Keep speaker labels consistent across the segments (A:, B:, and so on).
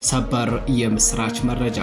A: ሰበር የምስራች መረጃ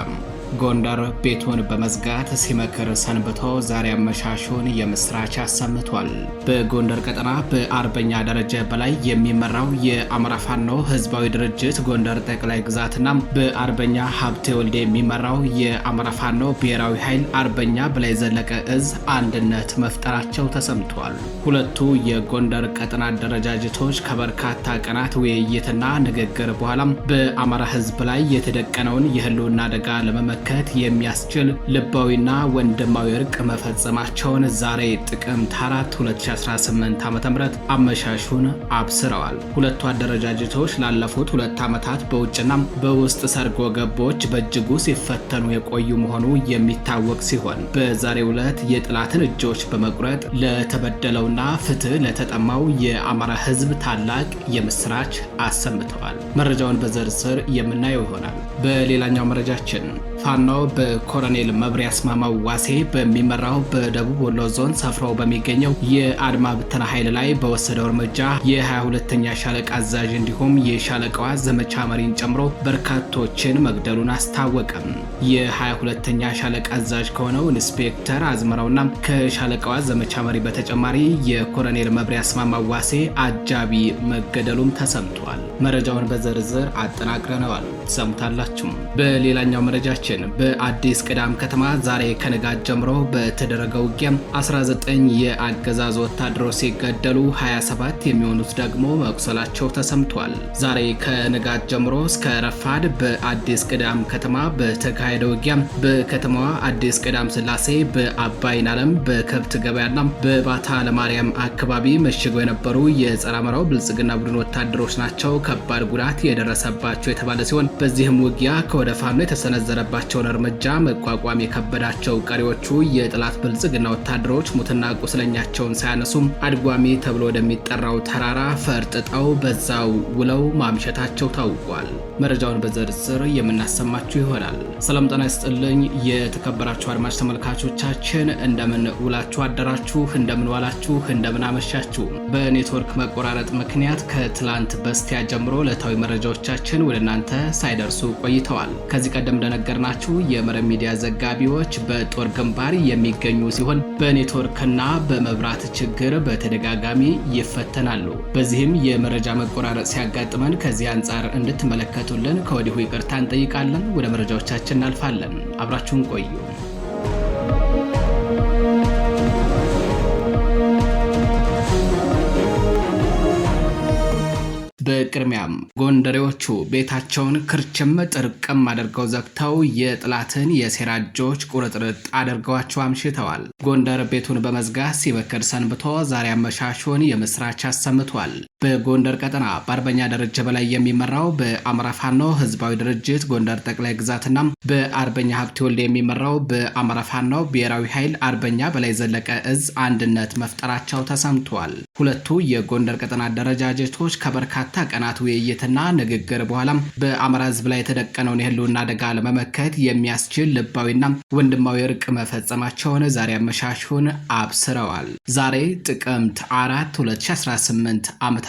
A: ጎንደር ቤቱን በመዝጋት ሲመክር ሰንብቶ ዛሬ አመሻሹን የምስራች አሰምቷል። በጎንደር ቀጠና በአርበኛ ደረጀ በላይ የሚመራው የአማራ ፋኖ ህዝባዊ ድርጅት ጎንደር ጠቅላይ ግዛትና በአርበኛ ሀብቴ ወልዴ የሚመራው የአማራ ፋኖ ብሔራዊ ኃይል አርበኛ በላይ ዘለቀ እዝ አንድነት መፍጠራቸው ተሰምቷል። ሁለቱ የጎንደር ቀጠና አደረጃጀቶች ከበርካታ ቀናት ውይይትና ንግግር በኋላም በአማራ ህዝብ ላይ የተደቀነውን የህልውና አደጋ ለመመከት የሚያስችል ልባዊና ወንድማዊ እርቅ መፈጸማቸውን ዛሬ ጥቅምት 4 2018 ዓ.ም አመሻሹን አብስረዋል። ሁለቱ አደረጃጀቶች ላለፉት 2 ዓመታት በውጭና በውስጥ ሰርጎ ገቦች በእጅጉ ሲፈተኑ የቆዩ መሆኑ የሚታወቅ ሲሆን በዛሬው ዕለት የጥላትን እጆች በመቁረጥ ለተበደለውና ፍትህ ለተጠማው የአማራ ህዝብ ታላቅ የምስራች አሰምተዋል። መረጃውን በዝርዝር የምናየው ይሆናል። በሌላኛው መረጃችን ፋኖ በኮሎኔል መብሪያ አስማማው ዋሴ በሚመራው በደቡብ ወሎ ዞን ሰፍራው በሚገኘው የአድማ ብተና ኃይል ላይ በወሰደው እርምጃ የ22ኛ ሻለቃ አዛዥ እንዲሁም የሻለቃዋ ዘመቻ መሪን ጨምሮ በርካቶችን መግደሉን አስታወቀም። የ22ኛ ሻለቃ አዛዥ ከሆነው ኢንስፔክተር አዝመራውና ከሻለቃዋ ዘመቻ መሪ በተጨማሪ የኮሎኔል መብሪያ አስማማው ዋሴ አጃቢ መገደሉም ተሰምቷል። መረጃውን በዝርዝር አጠናቅረነዋል፣ ትሰሙታላችሁ። በሌላኛው መረጃችን በአዲስ ቅዳም ከተማ ዛሬ ከንጋት ጀምሮ በተደረገው ውጊያ 19 የአገዛዝ ወታደሮች ሲገደሉ 27 የሚሆኑት ደግሞ መቁሰላቸው ተሰምቷል። ዛሬ ከንጋት ጀምሮ እስከ ረፋድ በአዲስ ቅዳም ከተማ በተካሄደው ውጊያ በከተማዋ አዲስ ቅዳም ስላሴ፣ በአባይን ዓለም፣ በከብት ገበያና በባታ ለማርያም አካባቢ መሽገው የነበሩ የጸረ አማራው ብልጽግና ቡድን ወታደሮች ናቸው ከባድ ጉዳት የደረሰባቸው የተባለ ሲሆን በዚህም ውጊያ ከወደ ፋኖ የተሰነዘረባቸውን እርምጃ መቋቋም የከበዳቸው ቀሪዎቹ የጥላት ብልጽግና ወታደሮች ሙትና ቁስለኛቸውን ሳያነሱም አድጓሚ ተብሎ ወደሚጠራው ተራራ ፈርጥጠው በዛው ውለው ማምሸታቸው ታውቋል። መረጃውን በዝርዝር የምናሰማችሁ ይሆናል። ሰላም ጤና ይስጥልኝ የተከበራችሁ አድማጭ ተመልካቾቻችን፣ እንደምን ውላችሁ አደራችሁ፣ እንደምን ዋላችሁ፣ እንደምን አመሻችሁ። በኔትወርክ መቆራረጥ ምክንያት ከትላንት በስቲያ ጀምሮ ዕለታዊ መረጃዎቻችን ወደ እናንተ ሳይደርሱ ቆይተዋል። ከዚህ ቀደም እንደነገርናችሁ የመረብ ሚዲያ ዘጋቢዎች በጦር ግንባር የሚገኙ ሲሆን በኔትወርክና በመብራት ችግር በተደጋጋሚ ይፈተናሉ። በዚህም የመረጃ መቆራረጥ ሲያጋጥመን ከዚህ አንጻር እንድትመለከቱልን ከወዲሁ ይቅርታ እንጠይቃለን። ወደ መረጃዎቻችን እናልፋለን። አብራችሁን ቆዩ። በቅድሚያም ጎንደሬዎቹ ቤታቸውን ክርችም ጥርቅም አድርገው ዘግተው የጥላትን የሴራ እጆች ቁርጥርጥ አድርገዋቸው አምሽተዋል። ጎንደር ቤቱን በመዝጋት ሲመክር ሰንብቶ ዛሬ አመሻሹን የምስራች አሰምቷል። በጎንደር ቀጠና በአርበኛ ደረጀ በላይ የሚመራው በአማራ ፋኖ ህዝባዊ ድርጅት ጎንደር ጠቅላይ ግዛትና በአርበኛ ሀብቴ ወልዴ የሚመራው በአማራ ፋኖ ብሔራዊ ኃይል አርበኛ በላይ ዘለቀ እዝ አንድነት መፍጠራቸው ተሰምቷል። ሁለቱ የጎንደር ቀጠና አደረጃጀቶች ከበርካታ ቀናት ውይይትና ንግግር በኋላም በአማራ ህዝብ ላይ የተደቀነውን የህልውና አደጋ ለመመከት የሚያስችል ልባዊና ወንድማዊ እርቅ መፈጸማቸውን ዛሬ አመሻሹን አብስረዋል። ዛሬ ጥቅምት 4 2018 ዓ.ም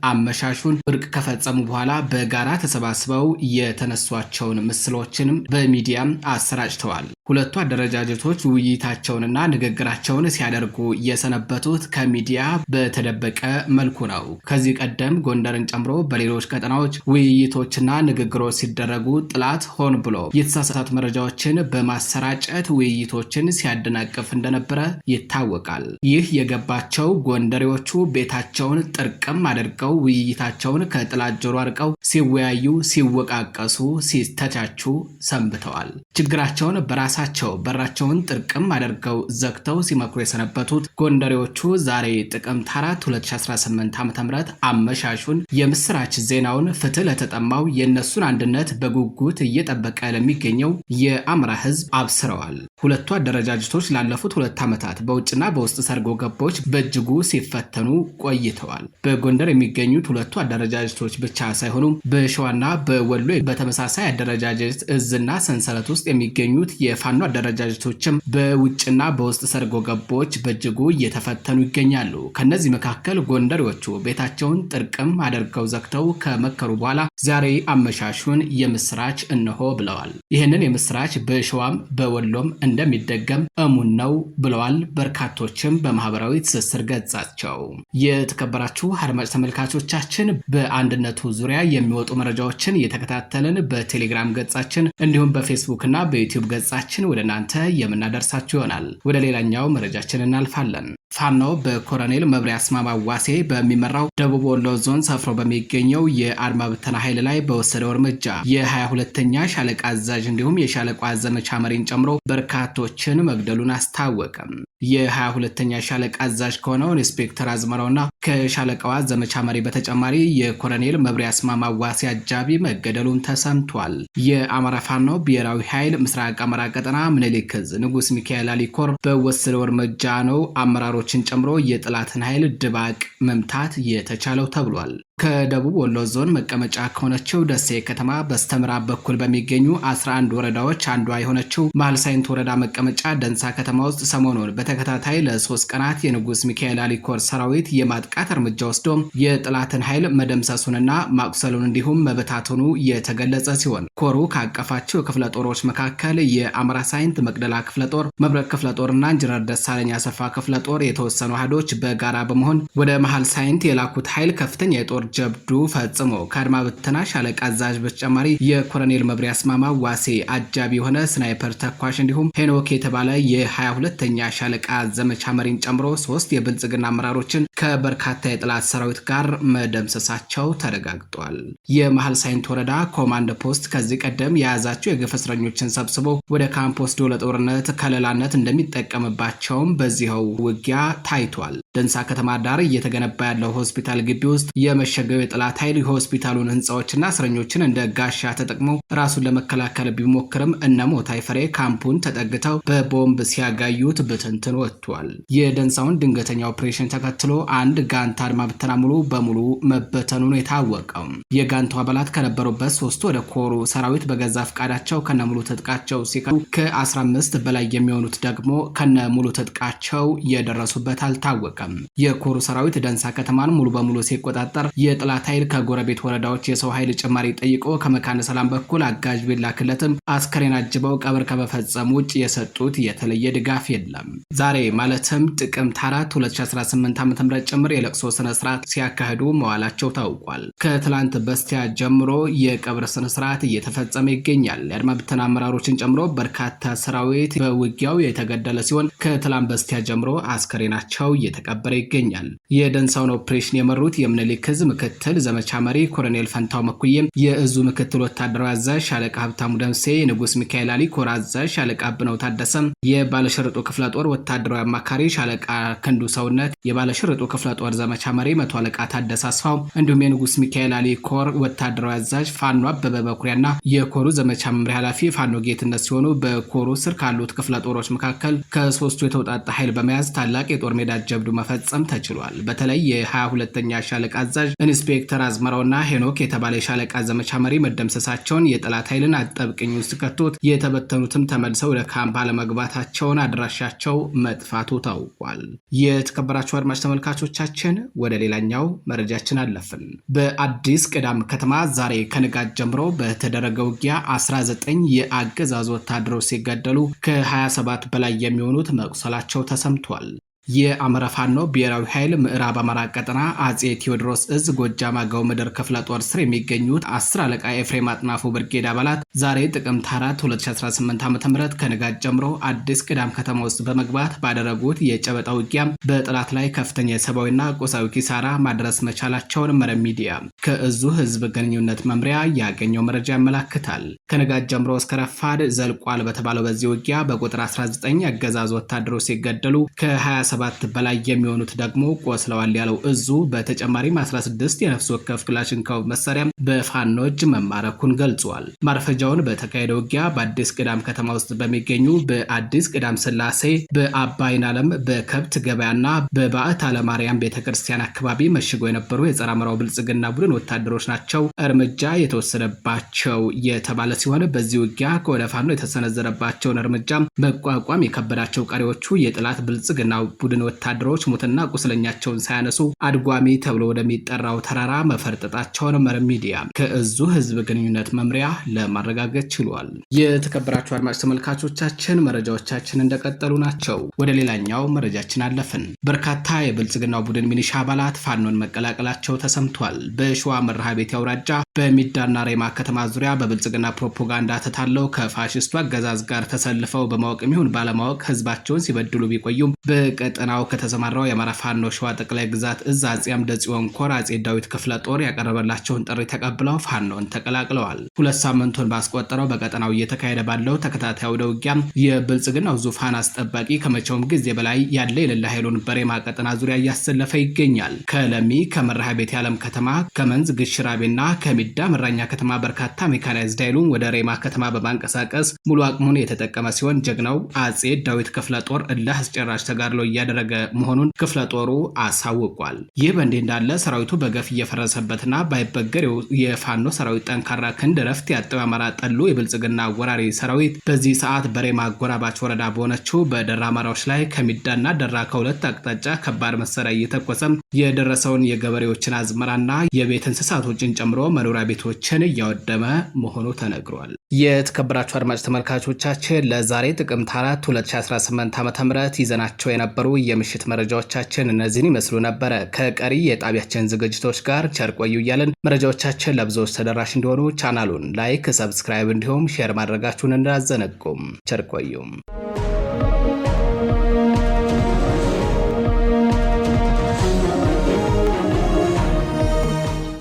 A: አመሻሹን እርቅ ከፈጸሙ በኋላ በጋራ ተሰባስበው የተነሷቸውን ምስሎችንም በሚዲያም አሰራጭተዋል። ሁለቱ አደረጃጀቶች ውይይታቸውንና ንግግራቸውን ሲያደርጉ የሰነበቱት ከሚዲያ በተደበቀ መልኩ ነው። ከዚህ ቀደም ጎንደርን ጨምሮ በሌሎች ቀጠናዎች ውይይቶችና ንግግሮች ሲደረጉ ጥላት ሆን ብሎ የተሳሳቱ መረጃዎችን በማሰራጨት ውይይቶችን ሲያደናቅፍ እንደነበረ ይታወቃል። ይህ የገባቸው ጎንደሬዎቹ ቤታቸውን ጥርቅም አድርገው ውይይታቸውን ከጥላት ጆሮ አርቀው ሲወያዩ፣ ሲወቃቀሱ፣ ሲተቻቹ ሰንብተዋል። ችግራቸውን በራሳቸው በራቸውን ጥርቅም አድርገው ዘግተው ሲመክሩ የሰነበቱት ጎንደሬዎቹ ዛሬ ጥቅምት 4 2018 ዓ.ም አመሻሹን የምስራች ዜናውን ፍትህ ለተጠማው የነሱን አንድነት በጉጉት እየጠበቀ ለሚገኘው የአማራ ህዝብ አብስረዋል። ሁለቱ አደረጃጀቶች ላለፉት 2 ዓመታት በውጭና በውስጥ ሰርጎ ገቦች በእጅጉ ሲፈተኑ ቆይተዋል። በጎንደር የሚገኙት ሁለቱ አደረጃጀቶች ብቻ ሳይሆኑ በሸዋና በወሎ በተመሳሳይ አደረጃጀት እዝና ሰንሰለት ውስጥ የሚገኙት የፋኖ አደረጃጀቶችም በውጭና በውስጥ ሰርጎ ገቦች በእጅጉ እየተፈተኑ ይገኛሉ። ከነዚህ መካከል ጎንደሬዎቹ ቤታቸውን ጥርቅም አድርገው ዘግተው ከመከሩ በኋላ ዛሬ አመሻሹን የምስራች እነሆ ብለዋል። ይህንን የምስራች በሸዋም በወሎም እንደሚደገም እሙን ነው ብለዋል። በርካቶችም በማህበራዊ ትስስር ገጻቸው። የተከበራችሁ አድማጭ ተመልካቾቻችን በአንድነቱ ዙሪያ የሚወጡ መረጃዎችን እየተከታተልን በቴሌግራም ገጻችን እንዲሁም በፌስቡክ እና በዩቲዩብ ገጻችን ወደ እናንተ የምናደርሳችሁ ይሆናል። ወደ ሌላኛው መረጃችን እናልፋለን። ፋኖ በኮሎኔል መብሪያ አስማማ ዋሴ በሚመራው ደቡብ ወሎ ዞን ሰፍሮ በሚገኘው የአድማ ብተና ኃይል ላይ በወሰደው እርምጃ የ22ኛ ሻለቃ አዛዥ እንዲሁም የሻለቃ ዘመቻ መሪን ጨምሮ በርካቶችን መግደሉን አስታወቀም። የ22ኛ ሻለቃ አዛዥ ከሆነው ኢንስፔክተር አዝመራውና ከሻለቃዋ ዘመቻ መሪ በተጨማሪ የኮሎኔል መብሪያ አስማማ ዋሴ አጃቢ መገደሉን ተሰምቷል። የአማራ ፋኖ ብሔራዊ ኃይል ምስራቅ አማራ ቀጠና ምኒልክ ዕዝ ንጉስ ሚካኤል አሊኮር በወሰደው እርምጃ ነው አመራሮችን ጨምሮ የጠላትን ኃይል ድባቅ መምታት የተቻለው ተብሏል። ከደቡብ ወሎ ዞን መቀመጫ ከሆነችው ደሴ ከተማ በስተምዕራብ በኩል በሚገኙ 11 ወረዳዎች አንዷ የሆነችው መሃል ሳይንት ወረዳ መቀመጫ ደንሳ ከተማ ውስጥ ሰሞኑን በተከታታይ ለ3 ቀናት የንጉስ ሚካኤል አሊኮር ሰራዊት የማጥቃት እርምጃ ወስዶ የጠላትን ኃይል መደምሰሱንና ማቁሰሉን እንዲሁም መበታተኑ የተገለጸ ሲሆን ኮሩ ካቀፋቸው ክፍለ ጦሮች መካከል የአማራ ሳይንት መቅደላ ክፍለ ጦር፣ መብረቅ ክፍለ ጦርና ኢንጂነር ደሳለኝ አሰፋ ክፍለ ጦር የተወሰኑ አህዶች በጋራ በመሆን ወደ መሃል ሳይንት የላኩት ኃይል ከፍተኛ የጦር ጀብዱ ፈጽሞ ከአድማ ብተና ሻለቃ አዛዥ በተጨማሪ የኮሎኔል መብሪያ አስማማ ዋሴ አጃቢ የሆነ ስናይፐር ተኳሽ እንዲሁም ሄኖክ የተባለ የ22ኛ ሻለቃ ዘመቻ መሪን ጨምሮ 3 የብልጽግና አመራሮችን ከበርካታ የጠላት ሰራዊት ጋር መደምሰሳቸው ተረጋግጧል። የመሃል ሳይንት ወረዳ ኮማንድ ፖስት ከዚህ ቀደም የያዛቸው የግፍ እስረኞችን ሰብስቦ ወደ ካምፕ ወስዶ ለጦርነት ከለላነት እንደሚጠቀምባቸውም በዚህው ውጊያ ታይቷል። ደንሳ ከተማ ዳር እየተገነባ ያለው ሆስፒታል ግቢ ውስጥ የመሸገው የጠላት ኃይል የሆስፒታሉን ህንፃዎችና እስረኞችን እንደ ጋሻ ተጠቅሞ ራሱን ለመከላከል ቢሞክርም እነ ሞታይ ፍሬ ካምፑን ተጠግተው በቦምብ ሲያጋዩት ብትንትን ወጥቷል። የደንሳውን ድንገተኛ ኦፕሬሽን ተከትሎ አንድ ጋንታ አድማ ብተና ሙሉ በሙሉ መበተኑን የታወቀው የጋንቱ አባላት ከነበሩበት 3 ወደ ኮሩ ሰራዊት በገዛ ፍቃዳቸው ከነሙሉ ትጥቃቸው ሲከዱ ከ15 በላይ የሚሆኑት ደግሞ ከነሙሉ ትጥቃቸው የደረሱበት አልታወቀም። የኮሩ ሰራዊት ደንሳ ከተማን ሙሉ በሙሉ ሲቆጣጠር የጠላት ኃይል ከጎረቤት ወረዳዎች የሰው ኃይል ጭማሪ ጠይቆ ከመካነ ሰላም በኩል አጋዥ ቢላክለትም አስከሬን አጅበው ቀብር ከመፈጸም ውጭ የሰጡት የተለየ ድጋፍ የለም። ዛሬ ማለትም ጥቅምት 4 2018 ዓ.ም ጭምር የለቅሶ ስነ ስርዓት ሲያካሂዱ መዋላቸው ታውቋል። ከትላንት በስቲያ ጀምሮ የቀብር ስነ ስርዓት እየተፈጸመ ይገኛል። የአድማ ብተና አመራሮችን ጨምሮ በርካታ ሰራዊት በውጊያው የተገደለ ሲሆን ከትላንት በስቲያ ጀምሮ አስከሬናቸው እየተቀበረ ይገኛል። የደንሳውን ኦፕሬሽን የመሩት የምኒልክ ዕዝ ምክትል ዘመቻ መሪ ኮሎኔል ፈንታው መኩዬም፣ የእዙ ምክትል ወታደራዊ አዛዥ ሻለቃ ሀብታሙ ደምሴ፣ ንጉስ ሚካኤል አሊኮር አዛዥ ሻለቃ አብነው ታደሰም፣ የባለሽርጡ ክፍለ ጦር ወታደራዊ አማካሪ ሻለቃ ክንዱ ሰውነት፣ የባለሽርጡ ክፍለ ጦር ዘመቻ መሪ መቶ አለቃ ታደሰ አስፋው እንዲሁም የንጉስ ሚካኤል አሊኮር ወታደራዊ አዛዥ ፋኖ አበበ በኩሪያና የኮሩ ዘመቻ መምሪያ ኃላፊ ፋኖ ጌትነት ሲሆኑ በኮሩ ስር ካሉት ክፍለ ጦሮች መካከል ከ3ቱ የተውጣጣ ኃይል በመያዝ ታላቅ የጦር ሜዳ ጀብዱ መፈጸም ተችሏል። በተለይ የ22ኛ ሻለቃ አዛዥ ኢንስፔክተር አዝመራውና ሄኖክ የተባለ የሻለቃ ዘመቻ መሪ መደምሰሳቸውን የጠላት ኃይልን አጠብቅኝ ውስጥ ከቶት የተበተኑትም ተመልሰው ወደ ካምፕ አለመግባታቸውን አድራሻቸው መጥፋቱ ታውቋል። የተከበራችሁ አድማጭ ተመልካቾቻችን ወደ ሌላኛው መረጃችን አለፍን። በአዲስ ቅዳም ከተማ ዛሬ ከንጋት ጀምሮ በተደረገ ውጊያ 19 የአገዛዙ ወታደሮች ሲገደሉ ከ27 በላይ የሚሆኑት መቁሰላቸው ተሰምቷል። የአማራ ፋኖ ብሔራዊ ኃይል ምዕራብ አማራ ቀጠና አጼ ቴዎድሮስ ዕዝ ጎጃም አገው ምድር ክፍለ ጦር ስር የሚገኙት 10 አለቃ ኤፍሬም አጥናፉ ብርጌድ አባላት ዛሬ ጥቅምት 4 2018 ዓ.ም ከንጋት ጀምሮ አዲስ ቅዳም ከተማ ውስጥ በመግባት ባደረጉት የጨበጣ ውጊያ በጠላት ላይ ከፍተኛ የሰብአዊና ቁሳዊ ኪሳራ ማድረስ መቻላቸውን መረብ ሚዲያ ከዕዙ ህዝብ ግንኙነት መምሪያ ያገኘው መረጃ ያመላክታል። ከንጋት ጀምሮ እስከ ረፋድ ዘልቋል በተባለው በዚህ ውጊያ በቁጥር 19 አገዛዝ ወታደሮች ሲገደሉ ከ27 ከ17 በላይ የሚሆኑት ደግሞ ቆስለዋል ያለው እዙ በተጨማሪም 16 የነፍስ ወከፍ ክላሽንኮቭ መሳሪያ በፋኖ እጅ መማረኩን ገልጿል። ማርፈጃውን በተካሄደ ውጊያ በአዲስ ቅዳም ከተማ ውስጥ በሚገኙ በአዲስ ቅዳም ስላሴ፣ በአባይን ዓለም፣ በከብት ገበያና በባዕት አለማርያም ቤተክርስቲያን አካባቢ መሽገው የነበሩ የጸረ አማራው ብልጽግና ቡድን ወታደሮች ናቸው እርምጃ የተወሰደባቸው የተባለ ሲሆን በዚህ ውጊያ ከወደ ፋኖ የተሰነዘረባቸውን እርምጃ መቋቋም የከበዳቸው ቀሪዎቹ የጥላት ብልጽግና ቡድን ወታደሮች ሙትና ቁስለኛቸውን ሳያነሱ አድጓሚ ተብሎ ወደሚጠራው ተራራ መፈርጠጣቸውን መረብ ሚዲያ ከእዙ ህዝብ ግንኙነት መምሪያ ለማረጋገጥ ችሏል። የተከበራችሁ አድማጭ ተመልካቾቻችን መረጃዎቻችን እንደቀጠሉ ናቸው። ወደ ሌላኛው መረጃችን አለፍን። በርካታ የብልጽግናው ቡድን ሚኒሻ አባላት ፋኖን መቀላቀላቸው ተሰምቷል። በሸዋ መርሐቤቴ አውራጃ በሚዳና ሬማ ከተማ ዙሪያ በብልጽግና ፕሮፓጋንዳ ተታለው ከፋሽስቱ አገዛዝ ጋር ተሰልፈው በማወቅም ይሁን ባለማወቅ ህዝባቸውን ሲበድሉ ቢቆዩም በቀጠናው ከተሰማራው የአማራ ፋኖ ሸዋ ጠቅላይ ግዛት እዝ አፄ አምደ ጽዮን ኮር አፄ ዳዊት ክፍለ ጦር ያቀረበላቸውን ጥሪ ተቀብለው ፋኖን ተቀላቅለዋል። 2 ሳምንቱን ባስቆጠረው በቀጠናው እየተካሄደ ባለው ተከታታይ አውደ ውጊያ የብልጽግናው ዙፋን አስጠባቂ ከመቼውም ጊዜ በላይ ያለ የሌለ ኃይሉን በሬማ ቀጠና ዙሪያ እያሰለፈ ይገኛል። ከለሚ ከመርሐቤቴ ዓለም ከተማ ከመንዝ ግሽራቤና ከሚዳ መራኛ ከተማ በርካታ ሜካናይዝድ ኃይሉን ወደ ሬማ ከተማ በማንቀሳቀስ ሙሉ አቅሙን የተጠቀመ ሲሆን ጀግናው አፄ ዳዊት ክፍለ ጦር እልህ አስጨራሽ ተጋድሎ እያደረገ መሆኑን ክፍለ ጦሩ አሳውቋል። ይህ በእንዲህ እንዳለ ሰራዊቱ በገፍ እየፈረሰበትና ባይበገሬው የፋኖ ሰራዊት ጠንካራ ክንድ ረፍት ያጠው አማራ ጠሉ የብልጽግና ወራሪ ሰራዊት በዚህ ሰዓት በሬማ አጎራባች ወረዳ በሆነችው በደራ አማራዎች ላይ ከሚዳና ደራ ከሁለት አቅጣጫ ከባድ መሳሪያ እየተኮሰም የደረሰውን የገበሬዎችን አዝመራና የቤት እንስሳቶችን ጨምሮ መኖሪያ ቤቶችን እያወደመ መሆኑ ተነግሯል። የተከበራችሁ አድማጭ ተመልካቾቻችን ለዛሬ ጥቅምት 4 2018 ዓ.ም ይዘናቸው የነበሩ የምሽት መረጃዎቻችን እነዚህን ይመስሉ ነበረ። ከቀሪ የጣቢያችን ዝግጅቶች ጋር ቸር ቆዩ እያልን መረጃዎቻችን ለብዙዎች ተደራሽ እንዲሆኑ ቻናሉን ላይክ፣ ሰብስክራይብ እንዲሁም ሼር ማድረጋችሁን እንዳዘነጉም ቸር ቆዩ።